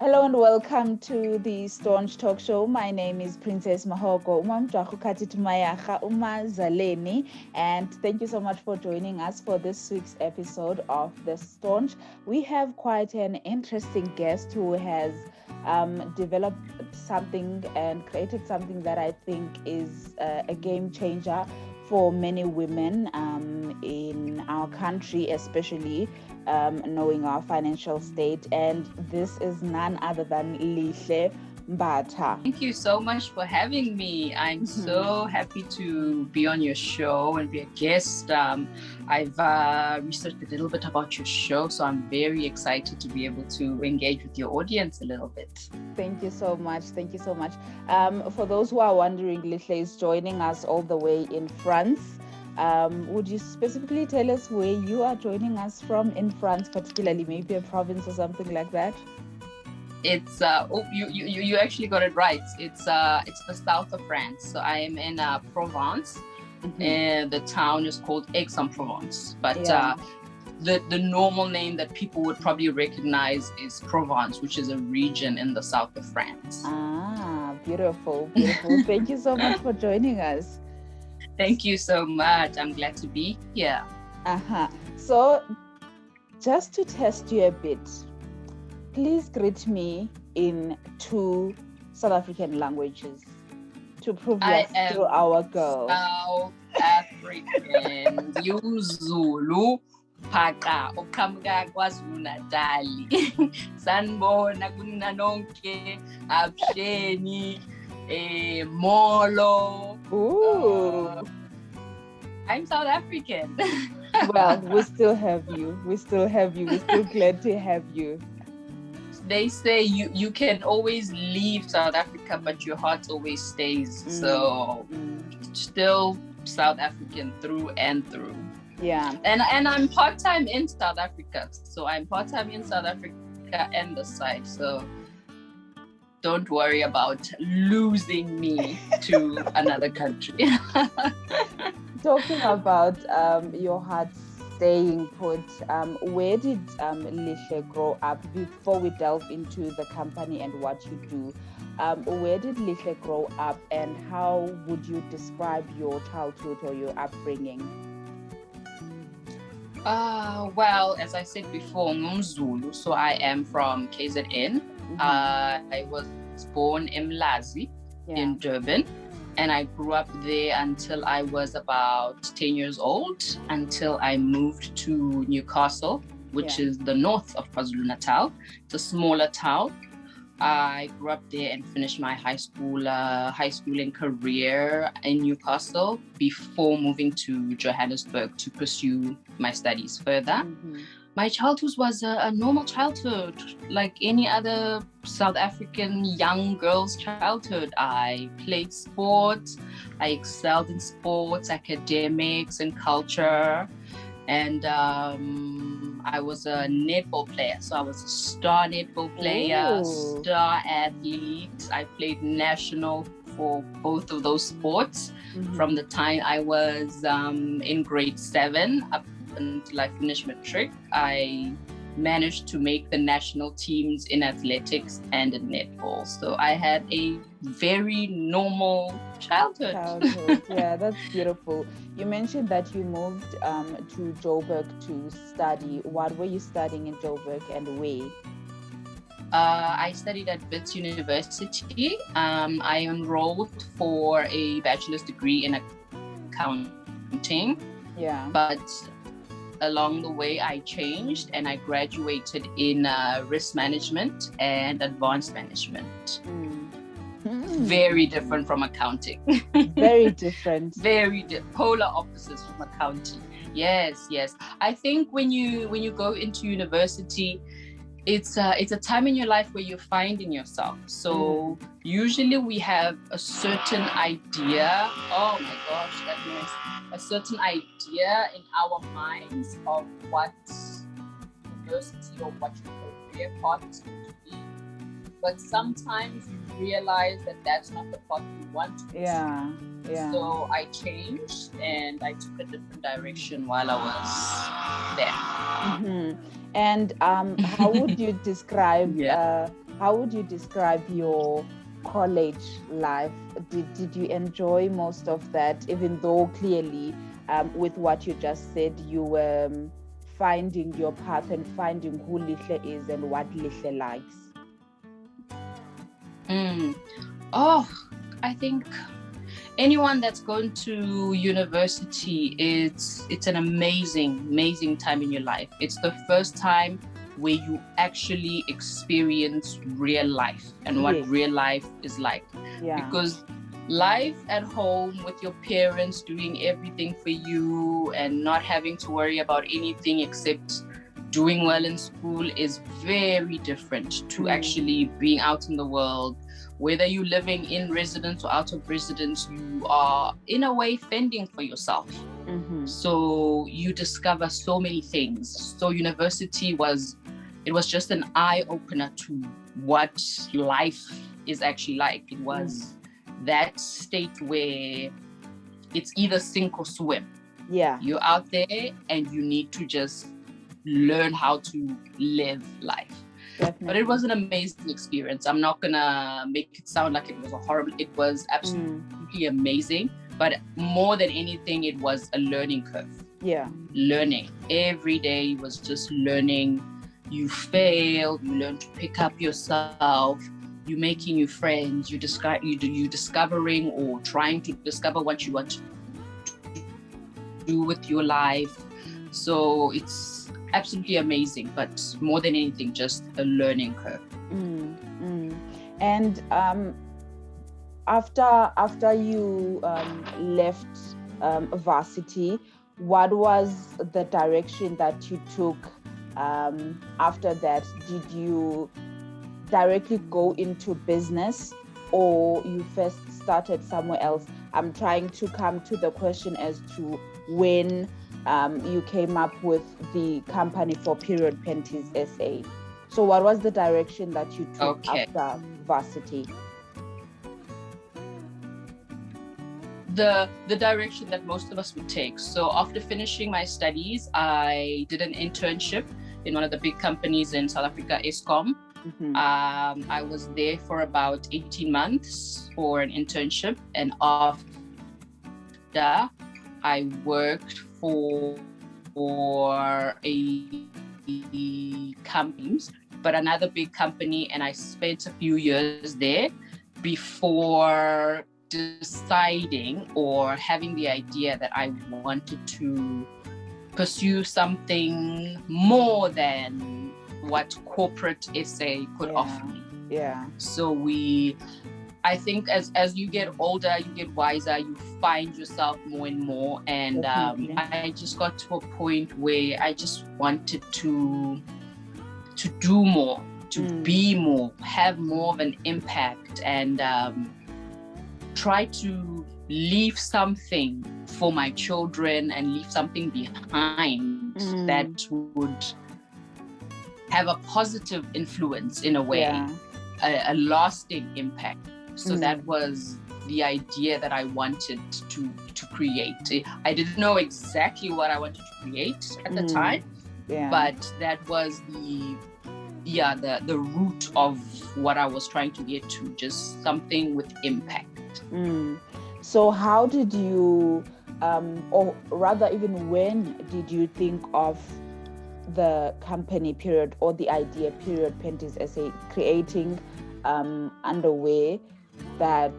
Hello and welcome to the Staunch Talk Show. My name is Princess Mahogo, and thank you so much for joining us for this week's episode of The Staunch. We have quite an interesting guest who has developed something and created something that I think is a game changer for many women in our country, especially knowing our financial state. And this is none other than Lihle Mbatha. Thank you so much for having me. I'm so happy to be on your show and be a guest. I've researched a little bit about your show, so I'm very excited to be able to engage with your audience a little bit. Thank you so much. Thank you so much. For those who are wondering, Lihle is joining us all the way in France. Would you specifically tell us where you are joining us from in France, particularly maybe a province or something like that? It's you actually got it right. It's the south of France. So I am in Provence, and the town is called Aix-en-Provence. But the normal name that people would probably recognize is Provence, which is a region in the south of France. Ah, beautiful, beautiful. Thank you so much for joining us. Thank you so much. I'm glad to be here. So, just to test you a bit, please greet me in 2 South African languages to prove you're our girl. South African, Zulu, Paka, Okamga, KwaZulu Natal, Sanbona, Kunanonke, Absheni, Molo. Ooh. I'm South African. Well, we still have you. We're still glad to have you. They say you can always leave South Africa, but your heart always stays. So still South African through and through. Yeah. And I'm part-time in South Africa. So I'm part-time in South Africa and the side. So don't worry about losing me to another country. Talking about your heart staying put, where did Lihle grow up? Before we delve into the company and what you do, where did Lihle grow up, and how would you describe your childhood or your upbringing? Well, as I said before, Ngumzulu, so I am from KZN. I was born in Mlazi in Durban, and I grew up there until I was about 10 years old, until I moved to Newcastle, which is the north of KwaZulu-Natal. It's a smaller town. I grew up there and finished my high school and career in Newcastle before moving to Johannesburg to pursue my studies further. My childhood was a normal childhood, like any other South African young girl's childhood. I played sports, I excelled in sports, academics, and culture. And I was a netball player. So I was a star netball player, star athlete. I played national for both of those sports from the time I was in grade 7 up until I finished matric. I managed to make the national teams in athletics and in netball. So I had a very normal childhood. Yeah, that's beautiful. You mentioned that you moved to Joburg to study. What were you studying in Joburg and where? I studied at Wits University. I enrolled for a bachelor's degree in accounting. Yeah. But along the way, I changed and I graduated in risk management and advanced management. Very different from accounting. Very different. Polar opposites from accounting. Yes. I think when you go into university, it's a time in your life where you're finding yourself. So usually we have a certain idea. Oh my gosh, that means a certain idea in our minds of what university or what your career path is going to be. But sometimes you realize that that's not the path you want to pursue. Yeah. So I changed and I took a different direction while I was there. And how would you describe how would you describe your college life? Did you enjoy most of that, even though clearly with what you just said, you were finding your path and finding who Lihle is and what Lihle likes? Oh, I think anyone that's going to university, it's an amazing time in your life. It's the first time where you actually experience real life and what real life is like. Because life at home with your parents doing everything for you and not having to worry about anything except doing well in school is very different to actually being out in the world. Whether you're living in residence or out of residence, you are in a way fending for yourself. So you discover so many things. So university was just an eye-opener to what life is actually like. It was that state where it's either sink or swim. You're out there and you need to just learn how to live life. Definitely. But it was an amazing experience. I'm not gonna make it sound like it was a horrible. It was absolutely amazing. But more than anything, it was a learning curve. Learning every day was just learning. You fail, you learn to pick up yourself. You're making new friends. You discovering or trying to discover what you want to do with your life. So it's absolutely amazing, but more than anything, just a learning curve. And after you left varsity, what was the direction that you took after that? Did you directly go into business or you first started somewhere else? I'm trying to come to the question as to when you came up with the company for Period Panties SA. So what was the direction that you took after varsity? The direction that most of us would take. So after finishing my studies, I did an internship in one of the big companies in South Africa, Eskom. I was there for about 18 months for an internship, and after I worked for a company, but another big company, and I spent a few years there before deciding or having the idea that I wanted to pursue something more than what corporate SA could offer me. So I think as you get older, you get wiser, you find yourself more and more. And I just got to a point where I just wanted to do more, to be more, have more of an impact, and try to leave something for my children and leave something behind that would have a positive influence in a way, a lasting impact. So that was the idea that I wanted to create. I didn't know exactly what I wanted to create at the time, but that was the root of what I was trying to get to, just something with impact. So how did you, or rather even when did you think of the company Period, or the idea Period Panties SA, creating underwear that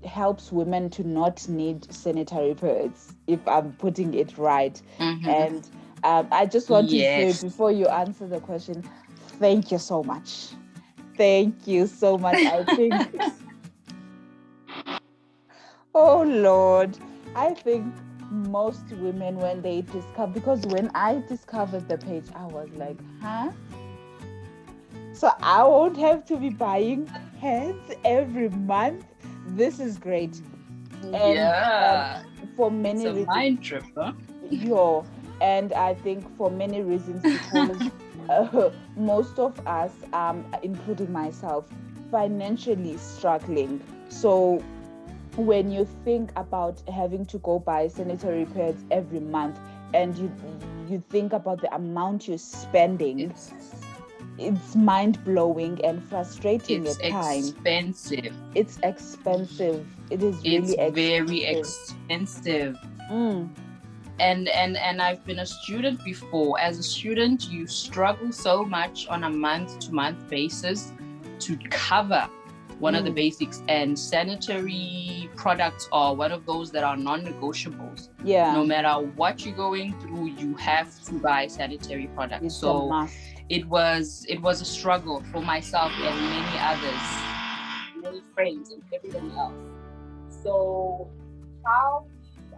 helps women to not need sanitary pads, if I'm putting it right? And I just want to say, before you answer the question, thank you so much. Thank you so much. I think, oh Lord, I think most women, when they discover, because when I discovered the page, I was like, huh? So I won't have to be buying pads every month. This is great. And for many reasons. It's a mind trip, huh? And I think for many reasons, because most of us, including myself, financially struggling. So when you think about having to go buy sanitary pads every month, and you think about the amount you're spending, it's mind-blowing and frustrating It's at times. expensive. It's expensive. It is It's really very expensive. expensive. And I've been a student before. As a student, you struggle so much on a month-to-month basis to cover one of the basics, and sanitary products are one of those that are non-negotiables. Yeah. No matter what you're going through, you have to buy sanitary products. It's so a must. it was a struggle for myself and many others, many friends and everyone else. So how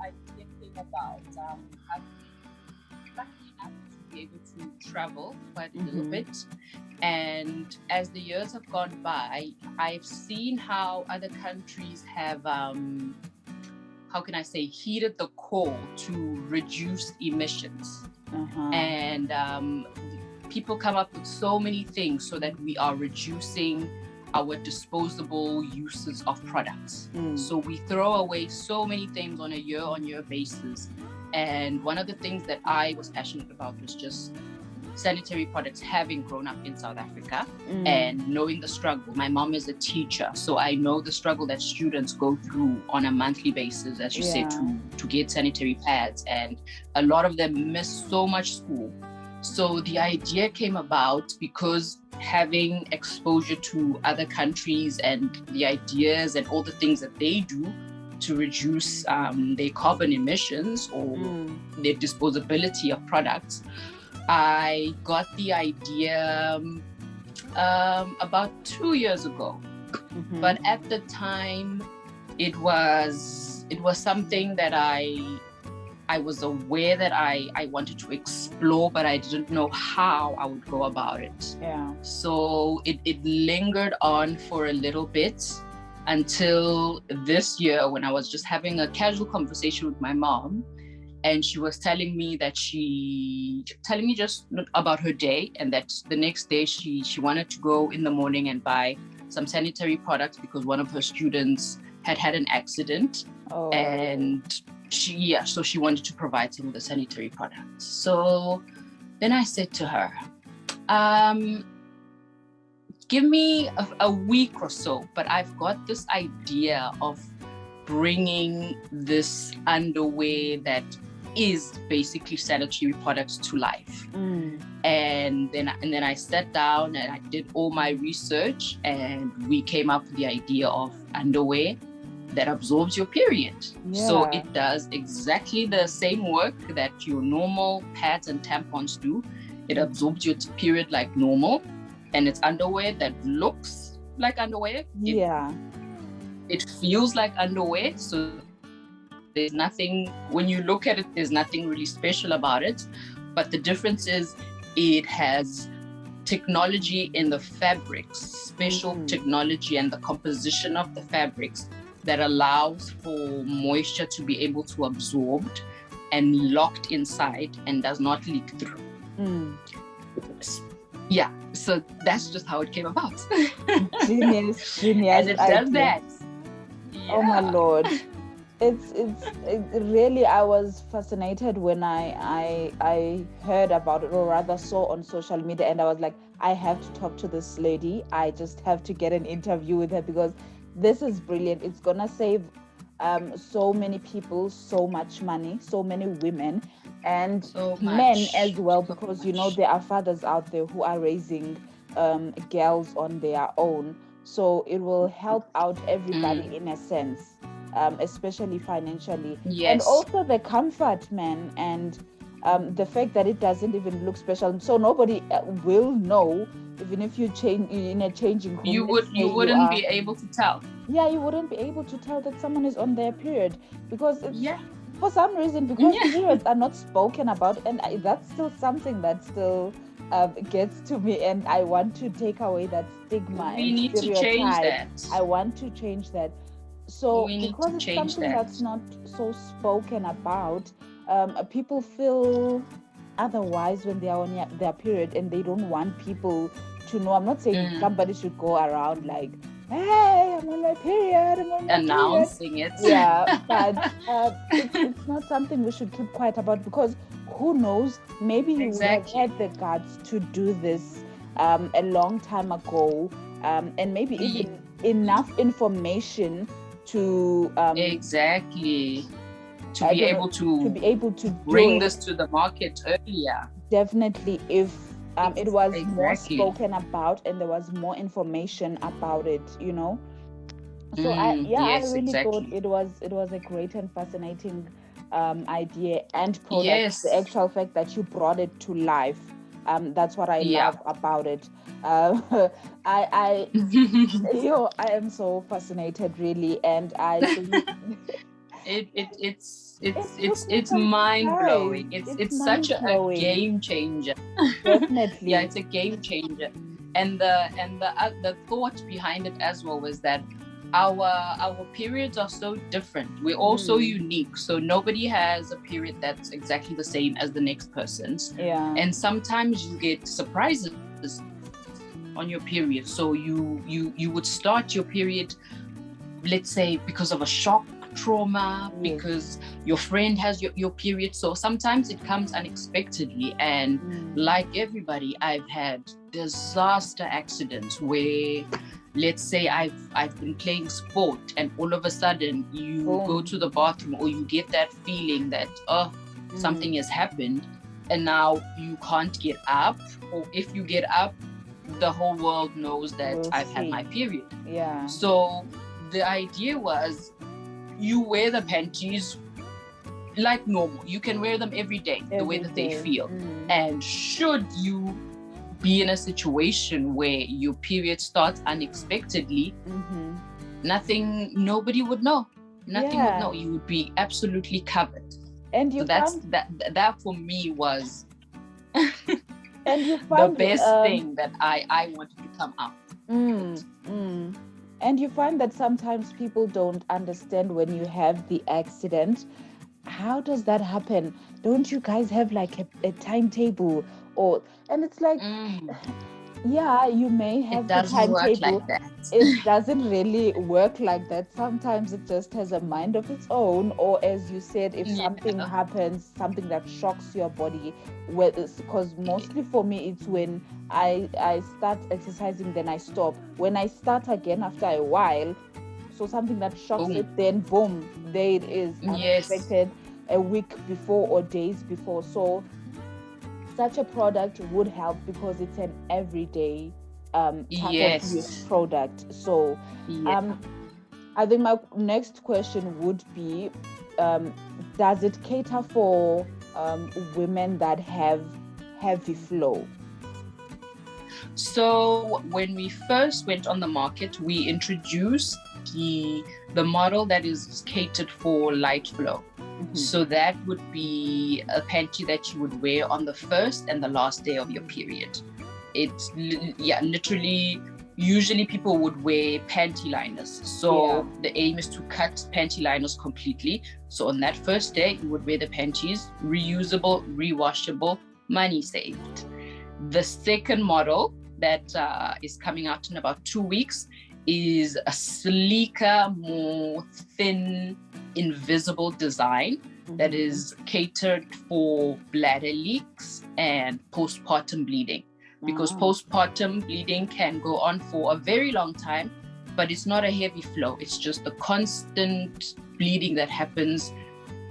I came about, I'm lucky enough to be able to travel quite a little bit. And as the years have gone by, I've seen how other countries have, how can I say, heeded the call to reduce emissions. And people come up with so many things so that we are reducing our disposable uses of products. So we throw away so many things on a year-on-year basis. And one of the things that I was passionate about was just sanitary products, having grown up in South Africa and knowing the struggle. My mom is a teacher, so I know the struggle that students go through on a monthly basis, as you said, to get sanitary pads, and a lot of them miss so much school. So the idea came about because having exposure to other countries and the ideas and all the things that they do to reduce their carbon emissions or their disposability of products, I got the idea about 2 years ago. But at the time, it was something that I was aware that I wanted to explore, but I didn't know how I would go about it. So it lingered on for a little bit until this year, when I was just having a casual conversation with my mom. And she was telling me just about her day, and that the next day she wanted to go in the morning and buy some sanitary products because one of her students had an accident. And so she wanted to provide some of the sanitary products. So then I said to her, give me a week or so, but I've got this idea of bringing this underwear that is basically sanitary products to life. And then I sat down and I did all my research, and we came up with the idea of underwear that absorbs your period. So it does exactly the same work that your normal pads and tampons do. It absorbs your period like normal, and it's underwear that looks like underwear. It feels like underwear. So there's nothing, when you look at it, there's nothing really special about it. But the difference is it has technology in the fabrics, special technology and the composition of the fabrics that allows for moisture to be able to absorb and locked inside and does not leak through. So that's just how it came about. Genius and it does that. Oh my Lord. It's really, I was fascinated when I heard about it, or rather saw on social media, and I was like, I have to talk to this lady. I just have to get an interview with her because this is brilliant. It's gonna save so many people so much money, so many women and men as well, because you know there are fathers out there who are raising girls on their own. So it will help out everybody in a sense. Especially financially, and also the comfort, man, and the fact that it doesn't even look special, so nobody will know, even if you change in a changing room. You wouldn't be able to tell. You wouldn't be able to tell that someone is on their period because for some reason, because periods are not spoken about, and that's still something that still gets to me, and I want to take away that stigma. We need to change that. I want to change that. So because it's something that's not so spoken about, people feel otherwise when they are on their period, and they don't want people to know. I'm not saying somebody should go around like, hey, I'm on my period, I'm on my announcing period. it. But it's not something we should keep quiet about, because who knows, maybe you would have had the guts to do this a long time ago, and maybe even enough information to exactly to be able to bring this to the market earlier. Definitely, if it was more Exactly. spoken about and there was more information about it, you know. So yes, I really thought exactly. it was a great and fascinating idea and product. Yes. The actual fact that you brought it to life, that's what I love about it. I I am so fascinated, really, and I think it's mind blowing. It's such a game changer. Definitely. Yeah, it's a game changer. And the thought behind it as well was that our periods are so different. We're all so unique. So nobody has a period that's exactly the same as the next person's. Yeah. And sometimes you get surprises on your period. So you would start your period, let's say, because of a shock, trauma, because your friend has your period. So sometimes it comes unexpectedly, and like everybody, I've had disaster accidents where, let's say, I've been playing sport and all of a sudden you go to the bathroom, or you get that feeling that something has happened, and now you can't get up, or if you get up, the whole world knows that I've had my period. Yeah. So the idea was, you wear the panties like normal. You can wear them every day, the way that they feel. And should you be in a situation where your period starts unexpectedly, nobody would know. Nothing would know. You would be absolutely covered. And so that for me was and you the best thing that I wanted to come out. And you find that sometimes people don't understand when you have the accident. How does that happen? Don't you guys have like a timetable? And it's like, yeah, you may have the timetable. It doesn't really work like that. Sometimes it just has a mind of its own. Or as you said, if something happens, something that shocks your body, because mostly for me, it's when I start exercising, then I stop. When I start again after a while, so something that shocks it, then boom, there it is, unexpected, a week before or days before. So such a product would help because it's an everyday type of use product. So I think my next question would be, does it cater for women that have heavy flow? So when we first went on the market, we introduced the model that is catered for light flow. So that would be a panty that you would wear on the first and the last day of your period. It's literally, usually people would wear panty liners. So the aim is to cut panty liners completely. So on that first day, you would wear the panties, reusable, rewashable, money saved. The second model that is coming out in about 2 weeks is a sleeker, more thin, invisible design that is catered for bladder leaks and postpartum bleeding. Because postpartum bleeding can go on for a very long time, but it's not a heavy flow. It's just the constant bleeding that happens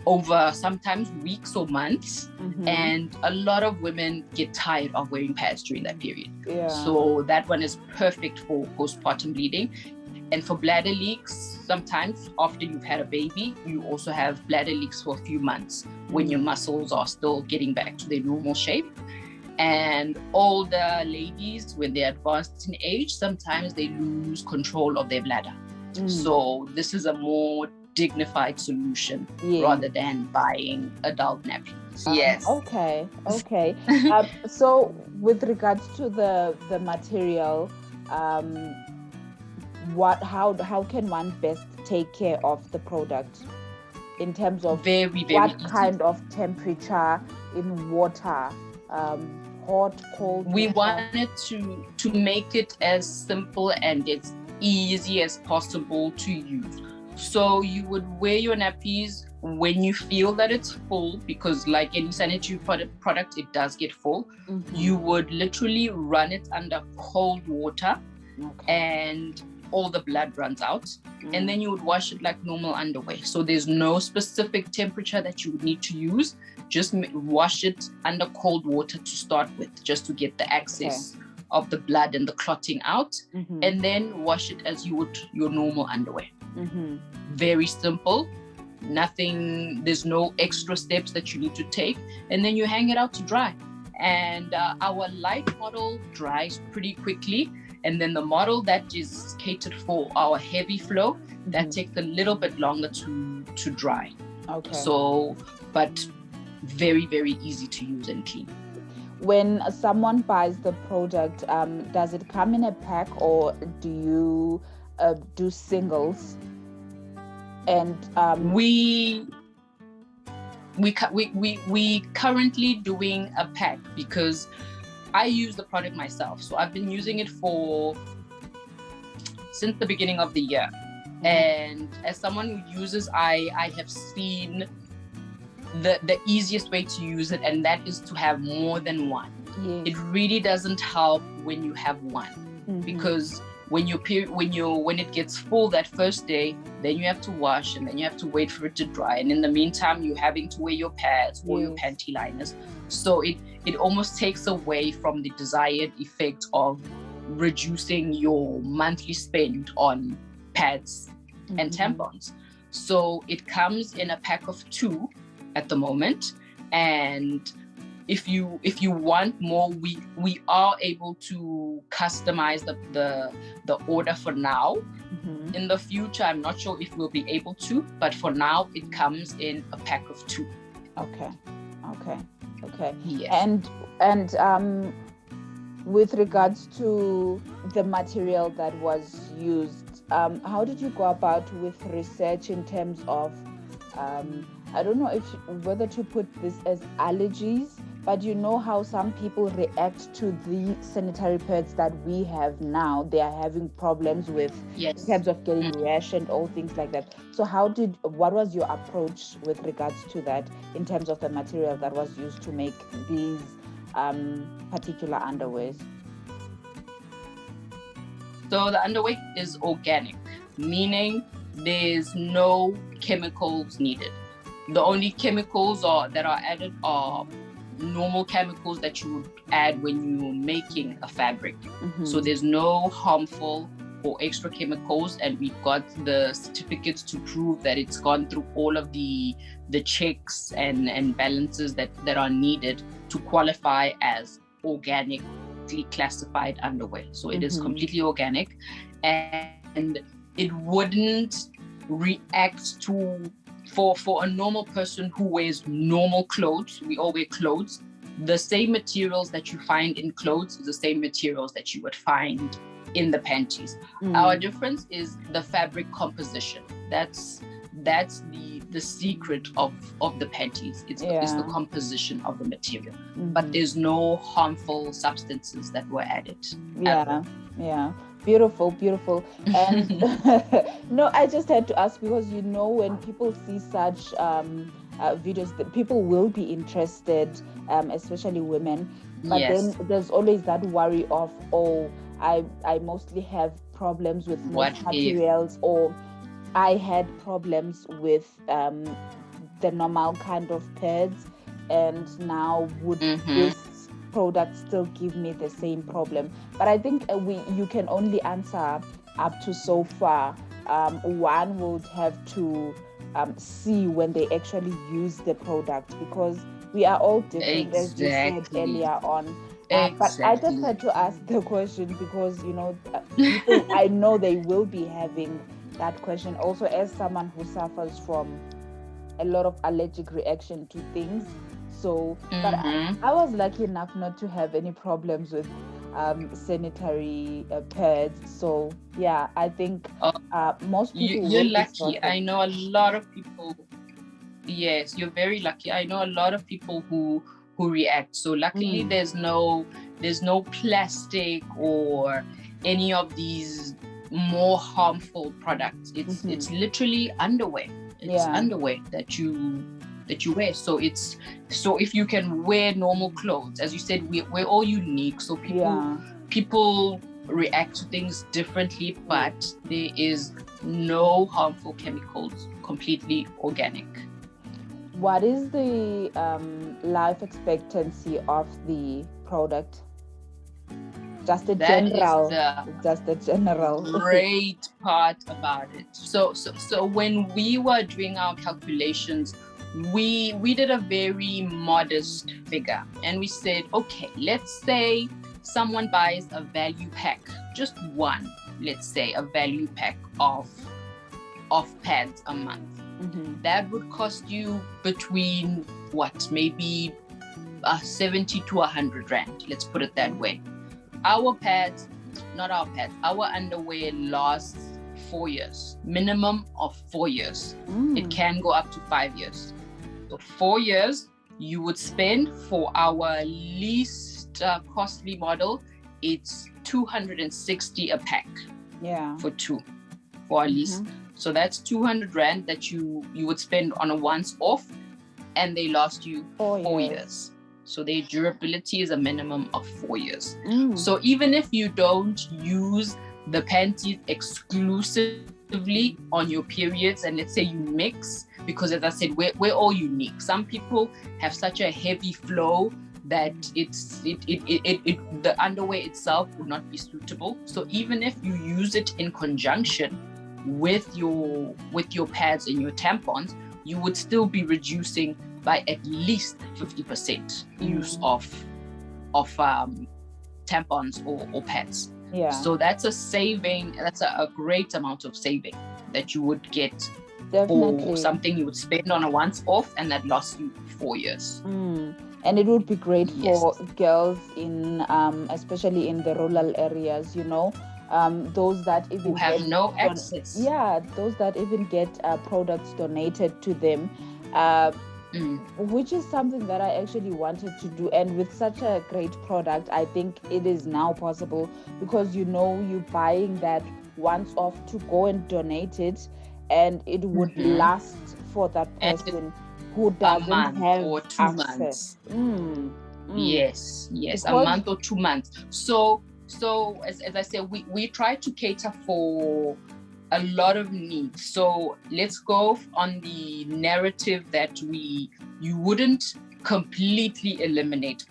over sometimes weeks or months. And a lot of women get tired of wearing pads during that period. So that one is perfect for postpartum bleeding. And for bladder leaks, sometimes after you've had a baby, you also have bladder leaks for a few months when your muscles are still getting back to their normal shape. And older ladies, when they're advanced in age, sometimes they lose control of their bladder. So this is a more dignified solution rather than buying adult napkins. Okay. So with regards to the material, how can one best take care of the product in terms of what kind of temperature in water, hot, cold? We wanted to make it as simple and as easy as possible to use. So you would wear your nappies when you feel that it's full, because like any sanitary product, it does get full. You would literally run it under cold water, and all the blood runs out, and then you would wash it like normal underwear. So there's no specific temperature that you would need to use. Just wash it under cold water to start with, just to get the excess of the blood and the clotting out, and then wash it as you would your normal underwear. Very simple. Nothing, there's no extra steps that you need to take, and then you hang it out to dry. And our light model dries pretty quickly, and then the model that is catered for our heavy flow, that takes a little bit longer to dry. So, but very, very easy to use and clean. When someone buys the product, does it come in a pack, or do you do singles? And we currently doing a pack, because I use the product myself. So I've been using it since the beginning of the year. And as someone who uses, I have seen the easiest way to use it, and that is to have more than one. It really doesn't help when you have one, because when it gets full that first day, then you have to wash, and then you have to wait for it to dry, and in the meantime you're having to wear your pads or your panty liners. So it almost takes away from the desired effect of reducing your monthly spend on pads and tampons. So it comes in a pack of 2 at the moment, and if you want more, we are able to customize the order for now. In the future, I'm not sure if we'll be able to, but for now it comes in a pack of 2. Okay. Yes. And with regards to the material that was used, how did you go about with research in terms of I don't know whether to put this as allergies, but you know how some people react to the sanitary pads that we have now. They are having problems with in terms of getting rash and all things like that. So what was your approach with regards to that in terms of the material that was used to make these particular underwears? So the underwear is organic, meaning there's no chemicals needed. The only chemicals that are added are normal chemicals that you would add when you're making a fabric. So there's no harmful or extra chemicals, and we've got the certificates to prove that it's gone through all of the checks and balances that are needed to qualify as organically classified underwear. So it is completely organic, and it wouldn't react to for a normal person who wears normal clothes. We all wear clothes. The same materials that you find in clothes is the same materials that you would find in the panties. Our difference is the fabric composition. That's the secret of the panties. It's the composition of the material. But there's no harmful substances that were added. Yeah. Beautiful. And no, I just had to ask, because when people see such videos, that people will be interested, especially women. But then there's always that worry of, I mostly have problems with most materials, or I had problems with the normal kind of pads, and now would this product still give me the same problem? But I think you can only answer up to so far. One would have to see when they actually use the product, because we are all different, as you said earlier on. But I just had to ask the question because people, I know they will be having that question also, as someone who suffers from a lot of allergic reaction to things. So, but I was lucky enough not to have any problems with sanitary pads. So, yeah, I think most people. You're lucky. I know a lot of people. Yes, you're very lucky. I know a lot of people who react. So luckily, there's no plastic or any of these more harmful products. It's literally underwear. It's underwear that you wear. So if you can wear normal clothes, as you said, we're all unique. So people react to things differently, but there is no harmful chemicals, completely organic. What is the life expectancy of the product? Just a general great part about it. So when we were doing our calculations, we did a very modest figure, and we said, okay, let's say someone buys a value pack, just one, let's say a value pack of pads a month. That would cost you between maybe 70 to 100 rand, let's put it that way. Our underwear lasts 4 years, minimum of 4 years. It can go up to 5 years. So 4 years you would spend. For our least costly model, it's 260 a pack. For our least. So that's 200 rand that you would spend on a once off, and they last you 4 years. So their durability is a minimum of 4 years. So even if you don't use the panties exclusively on your periods, and let's say you mix, because as I said, we're all unique. Some people have such a heavy flow that the underwear itself would not be suitable. So even if you use it in conjunction with your pads and your tampons, you would still be reducing by at least 50% use of tampons or pads. So that's a saving. That's a great amount of saving that you would get for something you would spend on a once off, and that lasts you 4 years. And it would be great for girls in especially in the rural areas, those that even who have no access. Those that even get products donated to them, which is something that I actually wanted to do. And with such a great product, I think it is now possible, because you're buying that once off to go and donate it, and it would last for that person who doesn't have or 2 access. months. Yes, because a month or 2 months. So as I said, we try to cater for a lot of needs. So let's go on the narrative that you wouldn't completely eliminate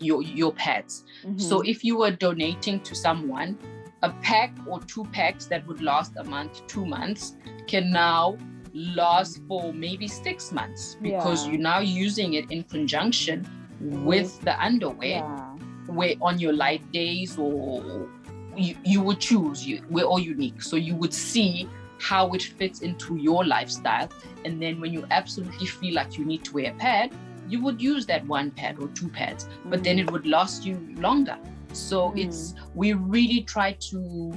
your pads. So if you were donating to someone, a pack or 2 packs that would last a month, 2 months, can now last for maybe 6 months, because you're now using it in conjunction with the underwear, where on your light days, or you would choose. We're all unique, so you would see how it fits into your lifestyle, and then when you absolutely feel like you need to wear a pad, you would use that 1 pad or 2 pads, but then it would last you longer. So we really try to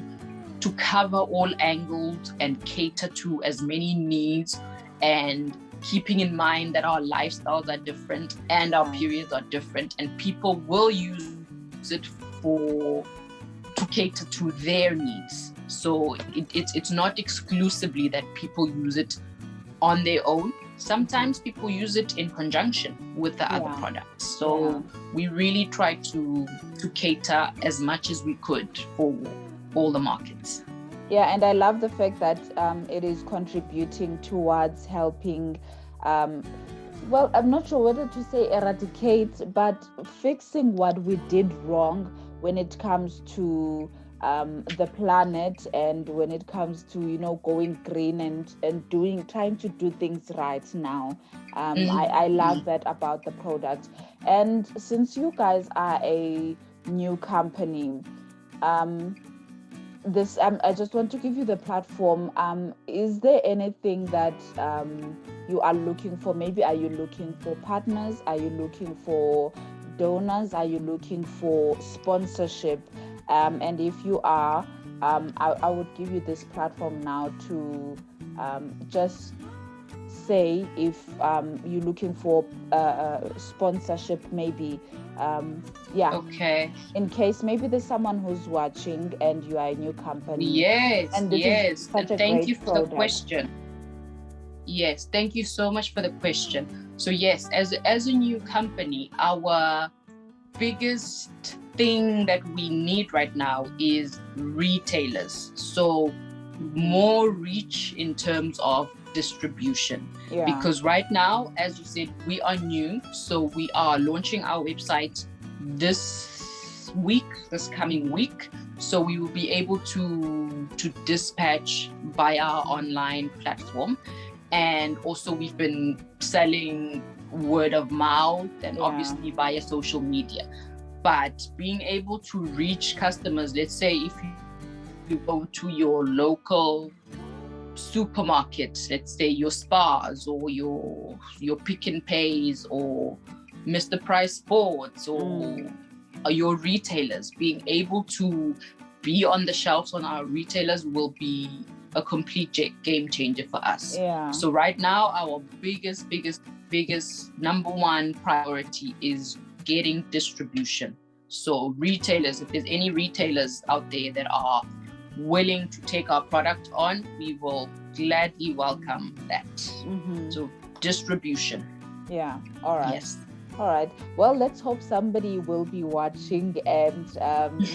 cover all angles and cater to as many needs, and keeping in mind that our lifestyles are different and our periods are different, and people will use it to cater to their needs. So it's not exclusively that people use it on their own. Sometimes people use it in conjunction with the other products. So we really try to cater as much as we could for all the markets. And I love the fact that it is contributing towards helping, well, I'm not sure whether to say eradicate, but fixing what we did wrong when it comes to the planet, and when it comes to going green and trying to do things right now. I love that about the product. And since you guys are a new company, I just want to give you the platform. Is there anything that you are looking for? Maybe are you looking for partners? Are you looking for donors? Are you looking for sponsorship? And if you are, I would give you this platform now to just say if you're looking for sponsorship, maybe. Okay. In case maybe there's someone who's watching and you are a new company. Yes, and this yes. is such And a thank great you for product. the question. Yes, thank you so much for the question. So yes, as a new company, our biggest thing that we need right now is retailers. So more reach in terms of distribution. Yeah. Because right now, as you said, we are new. So we are launching our website this coming week. So we will be able to dispatch via our online platform. And also we've been selling word of mouth and obviously via social media. But being able to reach customers, let's say if you go to your local supermarket, let's say your Spars or your Pick n Pays or Mr. Price Sports or your retailers, being able to be on the shelves on our retailers will be a complete game changer for us. Yeah. So right now, our biggest number one priority is getting distribution. So retailers, if there's any retailers out there that are willing to take our product on, we will gladly welcome that. So distribution. Yeah. All right. Yes. All right. Well, let's hope somebody will be watching and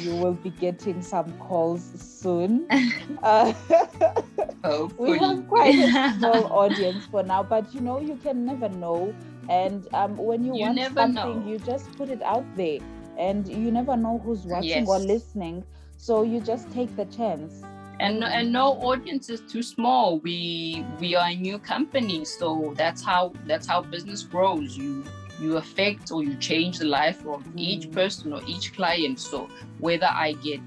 you will be getting some calls soon. Hopefully. We have quite a small audience for now, but you can never know. And when you want something, you just put it out there, and you never know who's watching or listening. So you just take the chance. And no audience is too small. We are a new company, so that's how business grows. You affect or you change the life of each person or each client. So whether I get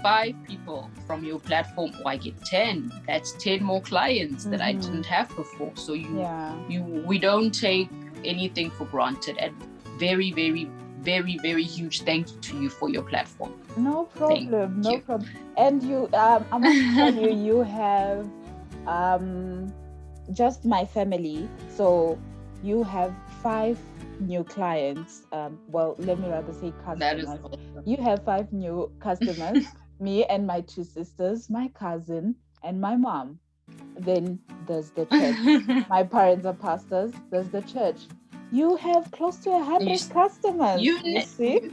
5 people from your platform or I get 10, that's 10 more clients that I didn't have before. So we don't take anything for granted. And very, very, very, very huge thank you to you for your platform. No problem. No problem. And you, I must tell you, you have just my family. So you have 5 new clients. Well, let me rather say customers. That is awesome. You have 5 new customers. Me and my 2 sisters, my cousin, and my mom. Then there's the church. My parents are pastors. There's the church. You have close to 100 customers. You see?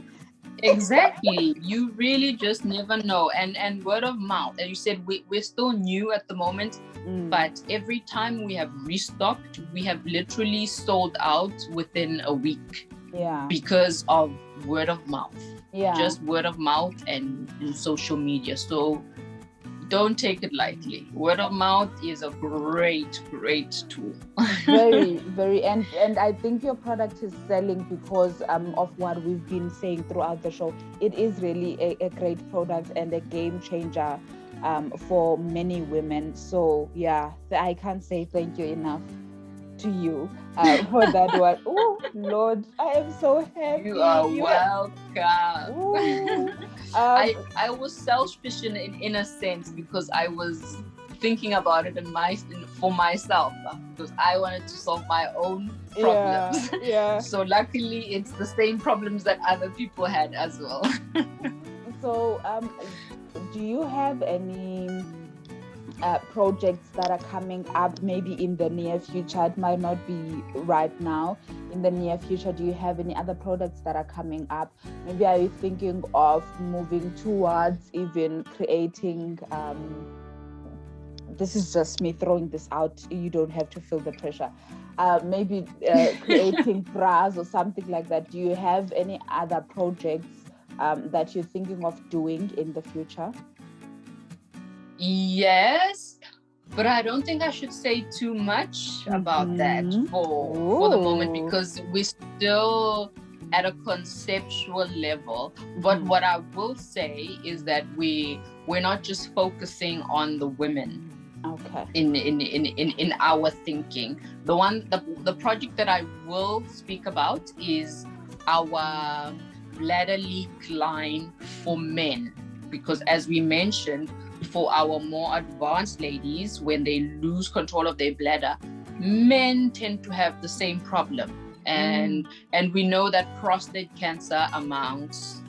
Exactly. You really just never know. And word of mouth. And you said we're still new at the moment, but every time we have restocked, we have literally sold out within a week. Yeah. Because of word of mouth. Yeah. Just word of mouth and social media. So don't take it lightly. Word of mouth is a great tool. Very, very. And I think your product is selling because of what we've been saying throughout the show. It is really a great product and a game changer for many women. So yeah, I can't say thank you enough to you for that one. Oh Lord, I am so happy. You are welcome. I was selfish in a sense because I was thinking about it for myself because I wanted to solve my own problems. Yeah. So luckily it's the same problems that other people had as well. So do you have any projects that are coming up maybe in the near future? It might not be right now. In the near future, do you have any other products that are coming up? Maybe are you thinking of moving towards even creating this is just me throwing this out, you don't have to feel the pressure, maybe creating bras or something like that? Do you have any other projects that you're thinking of doing in the future? Yes, but I don't think I should say too much about that for the moment because we're still at a conceptual level. But what I will say is that we're not just focusing on the women. Okay. In our thinking. The project that I will speak about is our bladder leak line for men, because as we mentioned, for our more advanced ladies, when they lose control of their bladder, men tend to have the same problem. And we know that prostate cancer amongst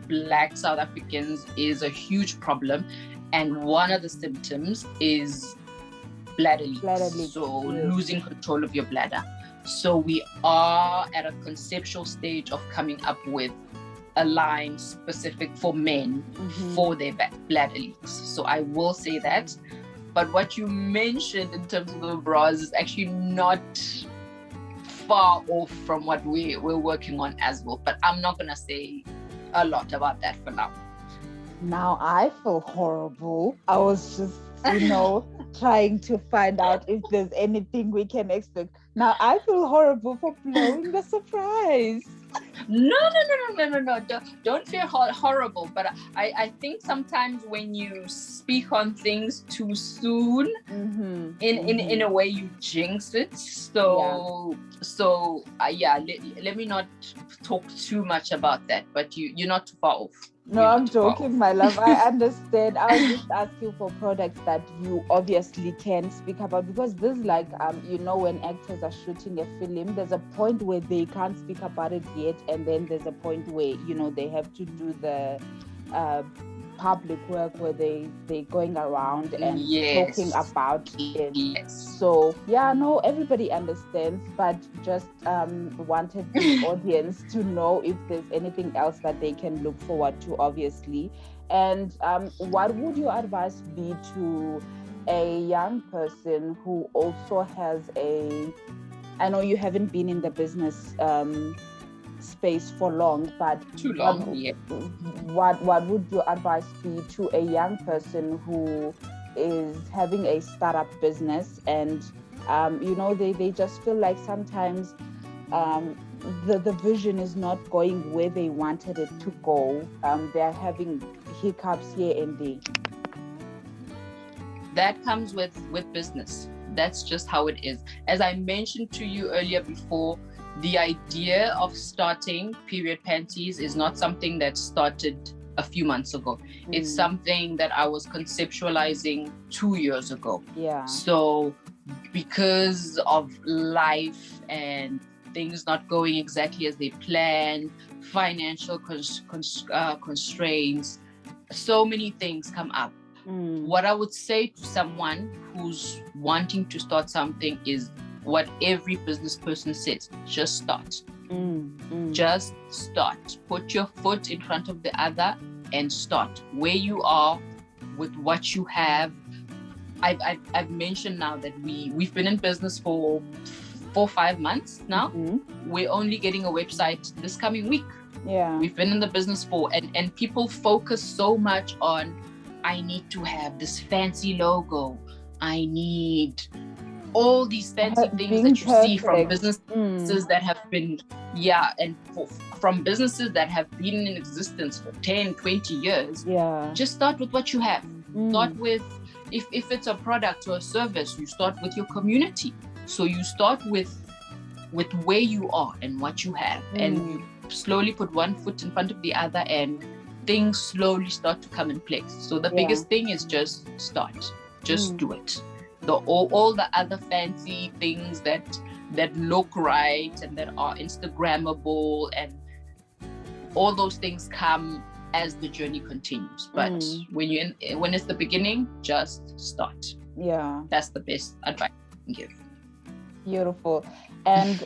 Black South Africans is a huge problem. And one of the symptoms is bladder leaks. So losing control of your bladder. So we are at a conceptual stage of coming up with a line specific for men for their bladder leaks. So I will say that. But what you mentioned in terms of the bras is actually not far off from what we're working on as well. But I'm not going to say a lot about that for now. Now I feel horrible. I was just, trying to find out if there's anything we can expect. Now I feel horrible for blowing the surprise. No. Don't feel horrible. But I think sometimes when you speak on things too soon, in a way you jinx it. So let me not talk too much about that. But you're not too far off. No, I'm joking, my love. I understand. I was just asking for products that you obviously can speak about, because this is like, when actors are shooting a film, there's a point where they can't speak about it yet, and then there's a point where, they have to do the public work where they're going around and talking about it. Yes. So, everybody understands, but just wanted the audience to know if there's anything else that they can look forward to, obviously. And what would your advice be to a young person who also has I know you haven't been in the business space for long, but too long. What would your advice be to a young person who is having a startup business and they just feel like sometimes the vision is not going where they wanted it to go? They're having hiccups here and there. That comes with business. That's just how it is. As I mentioned to you earlier before, the idea of starting Panties is not something that started a few months ago. It's something that I was conceptualizing 2 years ago. Yeah. So because of life and things not going exactly as they planned, financial constraints, so many things come up. What I would say to someone who's wanting to start something is what every business person says: just start. Just start. Put your foot in front of the other and start where you are with what you have. I've mentioned now that we've been in business for 4-5 months now. We're only getting a website this coming week. We've been in the business and people focus so much on, I need to have this fancy logo, I need all these fancy things that you see from businesses that have been from businesses that have been in existence for 10-20 years. Just start with what you have. Start with, if it's a product or a service, you start with your community. So you start with where you are and what you have, and you slowly put one foot in front of the other, and things slowly start to come in place. So the biggest thing is just start. Just do it. All the other fancy things that look right and that are Instagrammable, and all those things come as the journey continues. But when it's the beginning, just start. That's the best advice I can give. Beautiful. And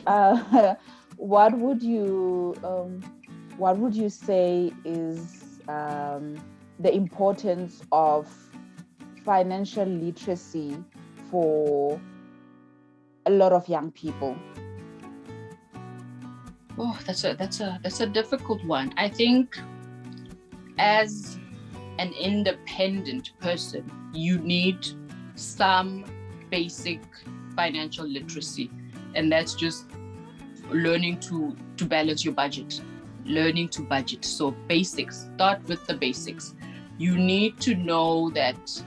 what would you say is the importance of financial literacy for a lot of young people? Oh, that's a difficult one. I think as an independent person, you need some basic financial literacy, and that's just learning to balance your budget, learning to budget. So basics, start with the basics. You need to know that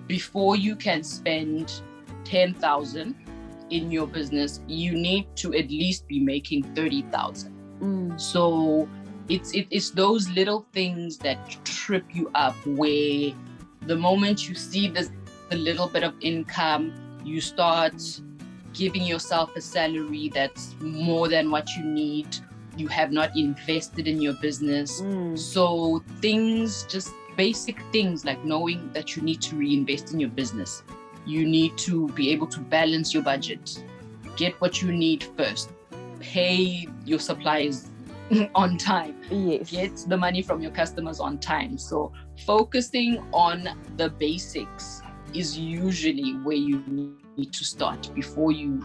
before you can spend 10,000 in your business, you need to at least be making 30,000. So it's those little things that trip you up, where the moment you see a little bit of income, you start giving yourself a salary that's more than what you need. You have not invested in your business. So things, just basic things like knowing that you need to reinvest in your business. You need to be able to balance your budget. Get what you need first. Pay your suppliers on time. Yes. Get the money from your customers on time. So focusing on the basics is usually where you need to start before you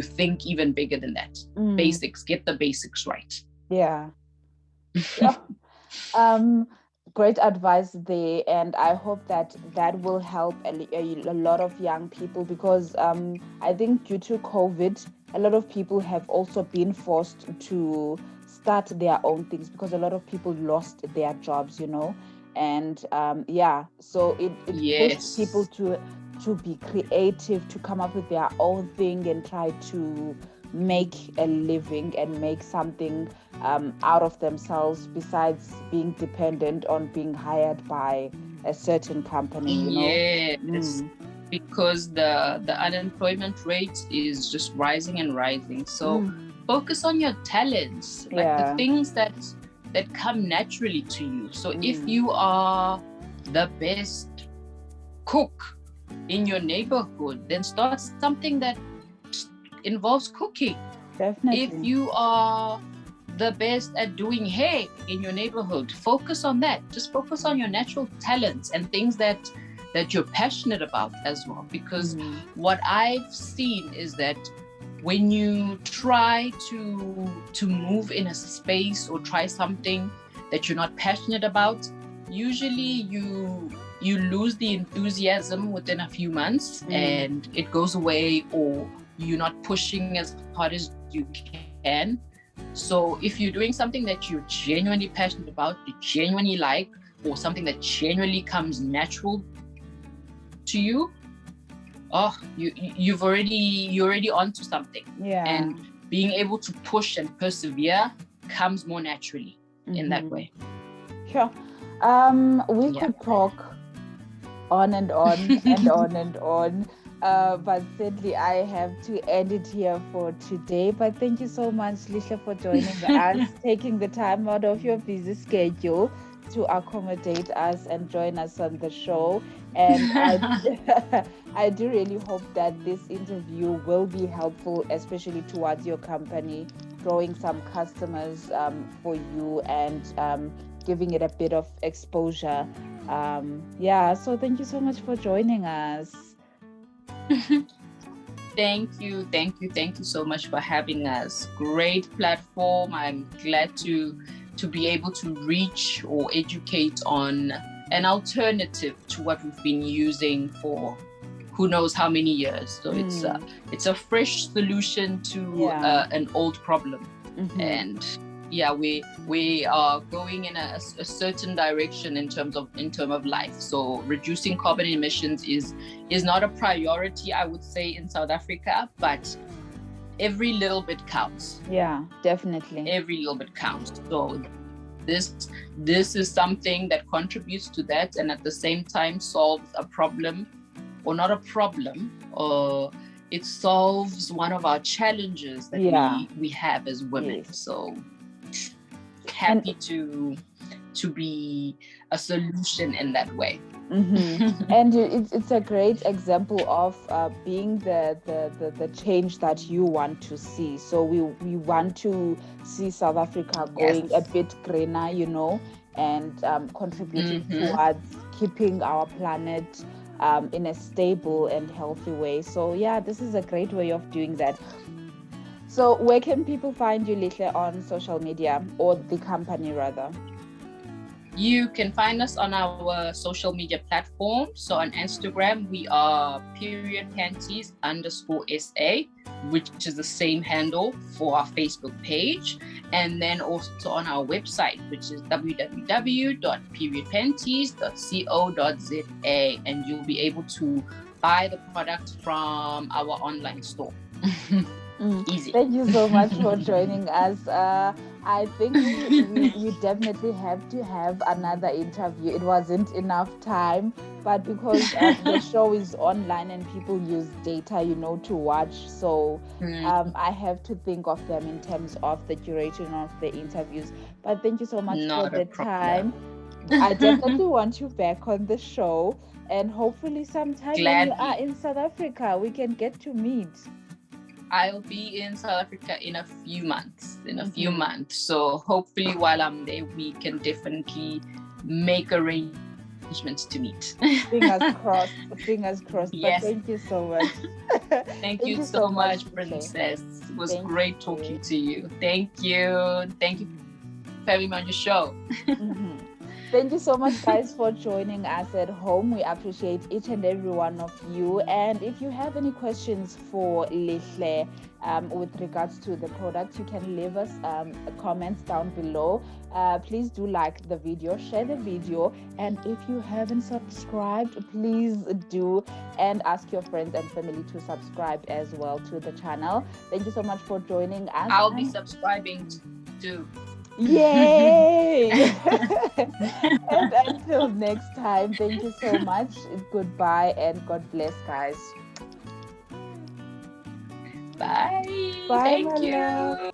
think even bigger than that. Basics, get the basics right. Yeah. Great advice there, and I hope that will help a lot of young people, because I think due to COVID, a lot of people have also been forced to start their own things, because a lot of people lost their jobs, and so it pushed people to be creative, to come up with their own thing and try to make a living and make something out of themselves, besides being dependent on being hired by a certain company, Yes, because the unemployment rate is just rising and rising. So focus on your talents, like the things that come naturally to you. So if you are the best cook in your neighborhood, then start something that involves cooking. Definitely. If you are the best at doing hair in your neighborhood, focus on that. Just focus on your natural talents and things that you're passionate about as well. Because what I've seen is that when you try to move in a space or try something that you're not passionate about, usually you lose the enthusiasm within a few months and it goes away, or you're not pushing as hard as you can. So if you're doing something that you're genuinely passionate about, you genuinely like, or something that genuinely comes natural to you, you're already onto something. And being able to push and persevere comes more naturally in that way. Sure. We could talk on and on and on and on. But sadly, I have to end it here for today. But thank you so much, Lihle, for joining us, taking the time out of your busy schedule to accommodate us and join us on the show. And I do really hope that this interview will be helpful, especially towards your company, drawing some customers for you and giving it a bit of exposure. So thank you so much for joining us. Thank you so much for having us. Great platform. I'm glad to be able to reach or educate on an alternative to what we've been using for who knows how many years. So it's a fresh solution to an old problem. And we are going in a certain direction in terms of life. So reducing carbon emissions is not a priority, I would say, in South Africa, but every little bit counts. Yeah, definitely. Every little bit counts. So this is something that contributes to that, and at the same time solves a problem, or not a problem, or it solves one of our challenges that we have as women. Yes. So happy to be a solution in that way. And it's a great example of being the change that you want to see. So we want to see South Africa going a bit greener, and contributing towards keeping our planet in a stable and healthy way. So this is a great way of doing that. So where can people find you, Lihle, on social media, or the company rather? You can find us on our social media platforms. So on Instagram, we are _Panties_SA, which is the same handle for our Facebook page. And then also on our website, which is www.periodpanties.co.za. And you'll be able to buy the product from our online store. Easy. Thank you so much for joining us. I think we definitely have to have another interview. It wasn't enough time, but because the show is online and people use data, to watch. So I have to think of them in terms of the duration of the interviews. But thank you so much Not for the problem. time. I definitely want you back on the show. And hopefully sometime when you are Gladly. in South Africa, we can get to meet. I'll be in South Africa in a few months. So hopefully while I'm there, we can definitely make arrangements to meet. Fingers crossed. Fingers crossed. Yes. But thank you so much. Thank you so much, Princess. It was great talking to you. Thank you. Thank you for having me on your show. Thank you so much, guys, for joining us at home. We appreciate each and every one of you. And if you have any questions for Lihle with regards to the product, you can leave us comments down below. Please do like the video, share the video. And if you haven't subscribed, please do. And ask your friends and family to subscribe as well to the channel. Thank you so much for joining us. I'll be subscribing too. Yay! And until next time, thank you so much. Goodbye and God bless, guys. Bye. Thank you.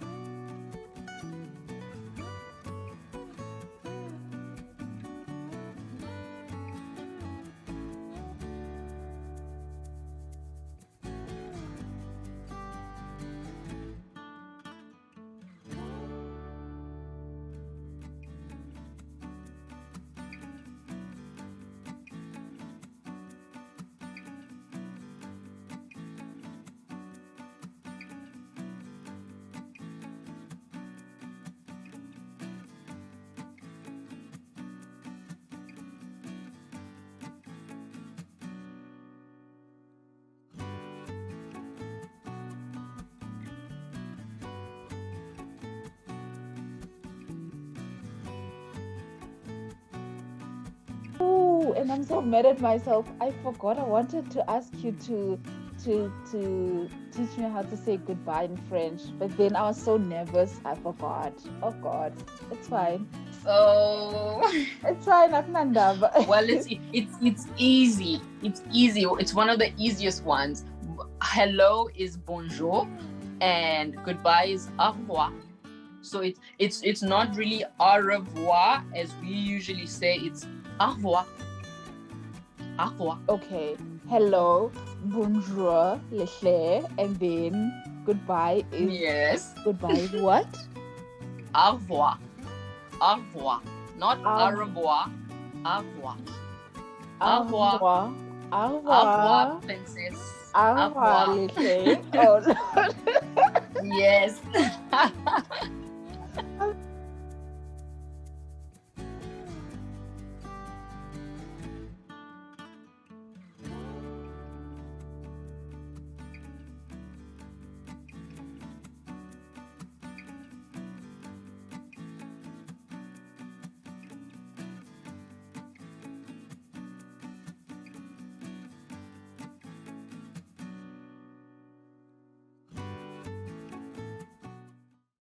And I'm so mad at myself. I forgot. I wanted to ask you to teach me how to say goodbye in French, but then I was so nervous. I forgot. Oh God, it's fine. So it's fine. Well, it's easy. It's easy. It's one of the easiest ones. Hello is bonjour, and goodbye is au revoir. So it's not really au revoir as we usually say. It's au revoir. Au revoir. Okay. Hello, bonjour, Lihle, and then goodbye is... Yes. Goodbye is what? Au revoir. Au revoir. Not au revoir. Au revoir. Au revoir. Au revoir, princess. Au revoir, Lihle. Oh, Lord. Yes.